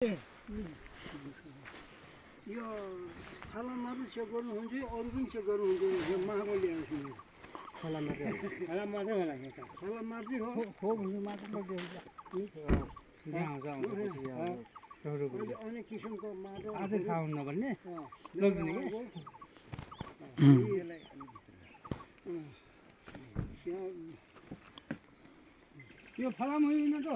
यो फलामहरू चेक गर्नुहुन्छ अरू पनि चेक गर्नुहुन्छ यो मागो ल्याएको छु फलाम मात्रै होला फलाम मात्रै हो अनेक किसिमको माटो अझै खाउन नभन्ने यो फलाम होइन त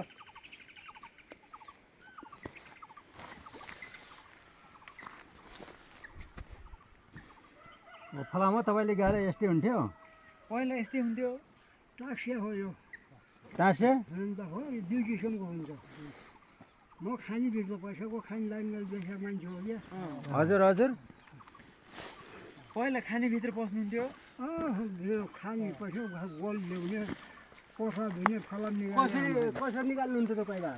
फलाममा तपाईँले गाह्रो यस्तै हुन्थ्यो पहिला यस्तै हुन्थ्यो टासिया हो यो टाँसे अन्त हो यो दुई किसिमको हुन्छ म खानी बेच्छ पैसाको खानी लाइनमा बेचेको मान्छे हो क्या हजुर हजुर पहिला खानीभित्र पस्नुहुन्थ्यो यो खानी पैसा गोल ल्याउने कोठा धुने फलाम कसरी निकाल्नुहुन्छ त पहिला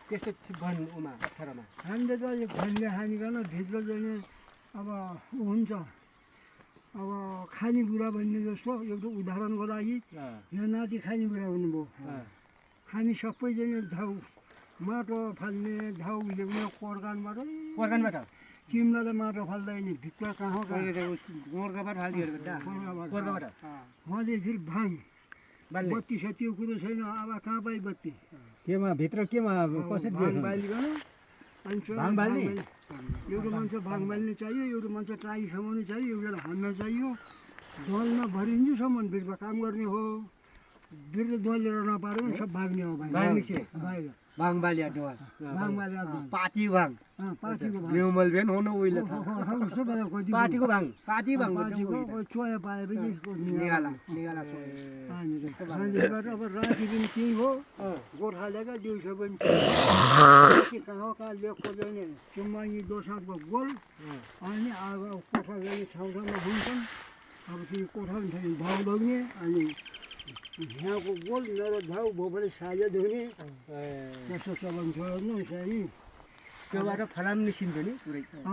त्यस्तो उमा अप्ठ्यारोमा हामीले त यो घनले खानिकन भित्र जाने अब हुन्छ अब खाने बुढा भन्ने जस्तो एउटा उदाहरणको लागि यहाँ नाति खाने बुढा भन्नुभयो हामी सबैजना धाउ माटो फाल्ने धाउ ल्याउने पर्खानबाट तिमीलाई त माटो फाल्दैन भित्र कहाँ गोर्खाबाट फालिदियो गोर्खाबाट उहाँले फेरि भाङ बत्ती छ त्यो कुरो छैन अब कहाँ पाइ बत्ती केमा भित्र केमा कसरी भाङ बालिकन भाङ बाल्ने एउटा मान्छे भाङ बाल्नु चाहियो एउटा मान्छे टाई समाउनु चाहियो एउटा हान्न चाहियो दलमा भरिन्जेसम्म बिर्ख काम गर्ने हो बिर्ख दलेर नपारे पनि सब भाग्ने हो बाहिर भाङ बालिया भाङ बालिया पाती भाङ पार्टीको भाङ न्युमल भेन हुनु उहिले उसो भयो कति पार्टीको भाङ पाती भाङ पार्टीको चोया पाएपछि निगाला सन्देशबाट अब राति पनि त्यही हो गोर्खाल्याका दिउँसो पनि कहाँ लेखको जाने चुम्बाङ्गी दोसाँधको गोल अनि अब कोठा जाने ठाउँ ठाउँमा हुन्छन् अब त्यो कोठा पनि भाउ लग्ने अनि यहाँको गोल मेरो धाउ भोपले साझा धुने त्यस्तो चलन छ नि त्योबाट फलाम निस्किन्छ नि पुरै